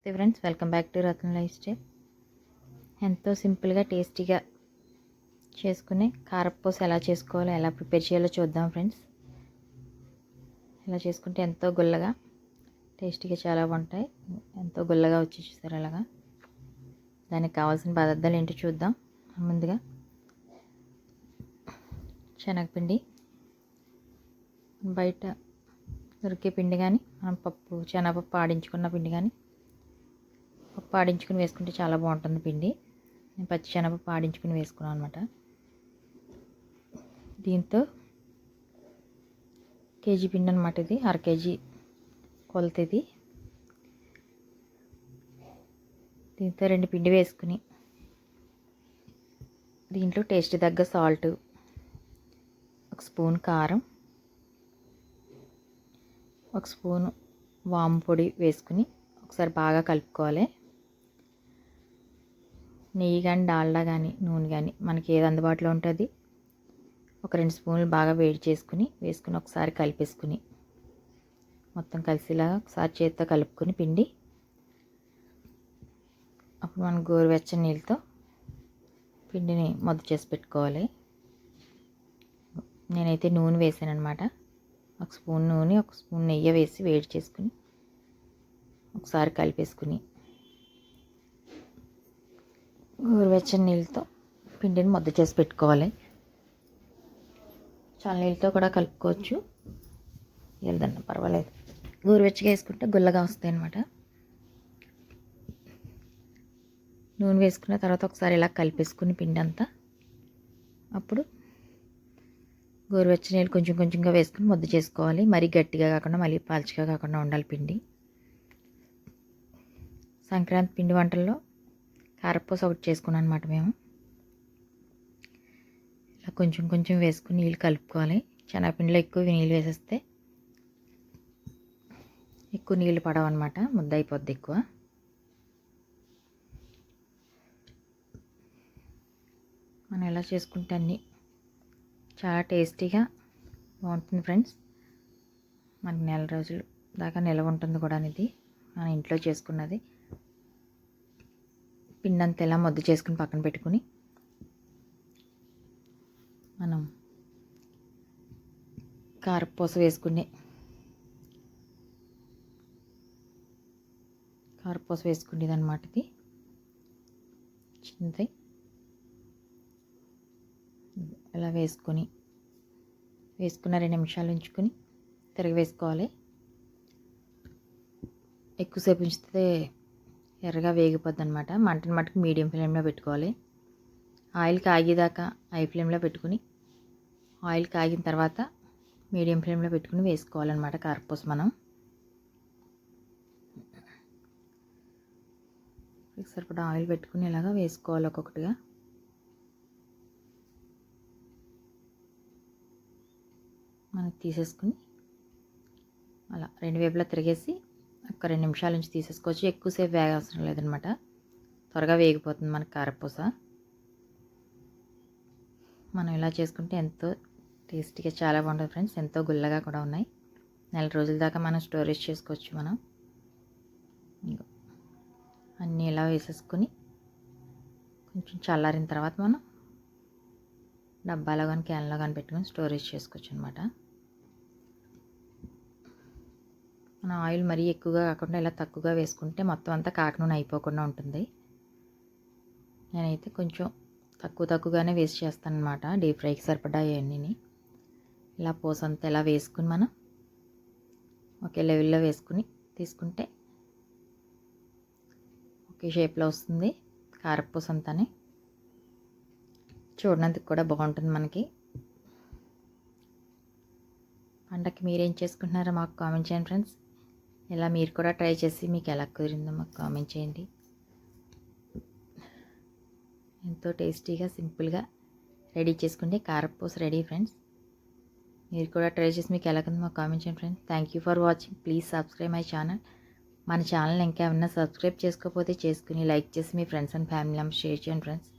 నమస్తే friends, welcome back to Ratna life style. ఎంతో సింపుల్గా టేస్టీగా చేసుకునే కారపూస ఎలా చేసుకోవాలో, ఎలా ప్రిపేర్ చేయాలో చూద్దాం ఫ్రెండ్స్. ఇలా చేసుకుంటే ఎంతో గుల్లగా టేస్టీగా చాలా బాగుంటాయి. ఎంతో గుల్లగా వచ్చి చూస్తారు అలాగా. దానికి కావాల్సిన పదార్థాలు ఏంటో చూద్దాం. ముందుగా శనగపిండి, బయట దొరికే పిండి కానీ, మనం శనగపప్పు ఆడించుకున్న పిండి కానీ, పప్పు ఆడించుకుని వేసుకుంటే చాలా బాగుంటుంది పిండి. నేను పచ్చి శనగపప్పు ఆడించుకుని వేసుకున్నాను అనమాట. దీంతో కేజీ పిండి అనమాట. ఇది 1/2 కేజీ కొలత. ఇది దీంతో 2 పిండి వేసుకుని, దీంట్లో టేస్ట్ తగ్గ సాల్ట్, 1 స్పూన్ కారం, 1 స్పూను వాము పొడి వేసుకుని ఒకసారి బాగా కలుపుకోవాలి. నెయ్యి కానీ, డాల్డా కానీ, నూనె కానీ మనకి ఏది అందుబాటులో ఉంటుంది, ఒక 2 స్పూన్లు బాగా వేడి చేసుకుని వేసుకుని ఒకసారి కలిపేసుకుని, మొత్తం కలిసిలాగా ఒకసారి చేతితో కలుపుకొని పిండి, అప్పుడు మనం గోరువెచ్చని నీళ్ళతో పిండిని ముద్ద చేసి పెట్టుకోవాలి. నేనైతే నూనె వేసాను అనమాట. 1 స్పూన్ నూనె, 1 స్పూన్ నెయ్యి వేసి వేడి చేసుకుని ఒకసారి కలిపేసుకుని, గోరువెచ్చని నీళ్ళతో పిండిని ముద్ద చేసి పెట్టుకోవాలి. చాలా నీళ్ళతో కూడా కలుపుకోవచ్చు, వెళ్దన్న పర్వాలేదు. గోరువెచ్చగా వేసుకుంటే గుల్లగా వస్తాయి అన్నమాట. నూనె వేసుకున్న తర్వాత ఒకసారి ఇలా కలిపేసుకుని పిండి అంతా, అప్పుడు గోరువెచ్చని నీళ్ళు కొంచెం కొంచెంగా వేసుకుని ముద్ద చేసుకోవాలి. మరీ గట్టిగా కాకుండా, మళ్ళీ పల్చగా కాకుండా ఉండాలి పిండి. సంక్రాంతి పిండి వంటల్లో కారపూస ఒకటి చేసుకున్నాం అనమాట మేము. ఇలా కొంచెం కొంచెం వేసుకుని నీళ్ళు కలుపుకోవాలి. శనగపిండిలో ఎక్కువ నీళ్ళు వేసేస్తే ఎక్కువ నీళ్ళు పడవన్నమాట, ముద్ద అయిపోద్ది ఎక్కువ. మనం ఎలా చేసుకుంటే అన్నీ చాలా టేస్టీగా బాగుంటుంది ఫ్రెండ్స్. మనకి నెల రోజులు దాకా నిల్వ ఉంటుంది కూడా. ఇది మన ఇంట్లో చేసుకున్నది. పిండి అంతా ఇలా ముద్ద చేసుకుని పక్కన పెట్టుకుని, మనం కారపూస వేసుకునే వేసుకునేది అనమాట. ఇది చిన్నది. ఇలా వేసుకున్న 2 నిమిషాలు ఉంచుకొని తిరగ వేసుకోవాలి. ఎక్కువసేపు ఉంచితే ఎర్రగా వేగిపోద్ది అనమాట. మంటని మట్టుకు మీడియం ఫ్లేమ్లో పెట్టుకోవాలి. ఆయిల్ కాగేదాకా హై ఫ్లేమ్లో పెట్టుకుని, ఆయిల్ కాగిన తర్వాత మీడియం ఫ్లేమ్లో పెట్టుకుని వేసుకోవాలన్నమాట కారపూస. మనం సరిపడా ఆయిల్ పెట్టుకుని ఇలాగా వేసుకోవాలి ఒక్కొక్కటిగా. మనకి తీసేసుకుని అలా 2 వైపులా తిరిగేసి ఒక 2 నిమిషాల నుంచి తీసేసుకోవచ్చు. ఎక్కువసేపు వేగవసరం లేదనమాట, త్వరగా వేగిపోతుంది మనకి కారపూస. మనం ఇలా చేసుకుంటే ఎంతో టేస్టీగా చాలా బాగుంటుంది ఫ్రెండ్స్. ఎంతో గుల్లగా కూడా ఉన్నాయి. నెల రోజుల దాకా మనం స్టోరేజ్ చేసుకోవచ్చు. మనం అన్నీ ఇలా వేసేసుకుని కొంచెం చల్లారిన తర్వాత మనం డబ్బాలో కానీ, క్యాన్లో కానీ పెట్టుకొని స్టోరేజ్ చేసుకోవచ్చు అనమాట. మన ఆయిల్ మరీ ఎక్కువగా కాకుండా ఇలా తక్కువగా వేసుకుంటే మొత్తం అంతా కాక నూనె అయిపోకుండా ఉంటుంది. నేనైతే కొంచెం తక్కువగానే వేస్ట్ చేస్తాను అనమాట, డీప్ ఫ్రైకి సరిపడా ఇవన్నీ. ఇలా పూసంతా ఇలా వేసుకుని మనం ఒకే లెవెల్లో వేసుకుని తీసుకుంటే ఒకే షేప్లో వస్తుంది కారపూస అంతానే. చూడడానికి కూడా బాగుంటుంది మనకి. పండగకి మీరేం చేసుకుంటున్నారో మాకు కామెంట్ చేయండి ఫ్రెండ్స్. ఇలా మీరు కూడా ట్రై చేసి మీకు ఎలా కుదిరిందో మాకు కామెంట్ చేయండి. ఎంతో టేస్టీగా, సింపుల్గా రెడీ చేసుకుంటే కారపూస రెడీ ఫ్రెండ్స్. మీరు కూడా ట్రై చేసి మీకు ఎలా ఉందో మాకు కామెంట్ చేయండి friends. Thank you for watching. Please subscribe my channel. మన ఛానల్ ఇంకా ఏమన్నా సబ్స్క్రైబ్ చేసుకోకపోతే చేసుకుని లైక్ చేసి మీ friends and family members share చేయండి ఫ్రెండ్స్.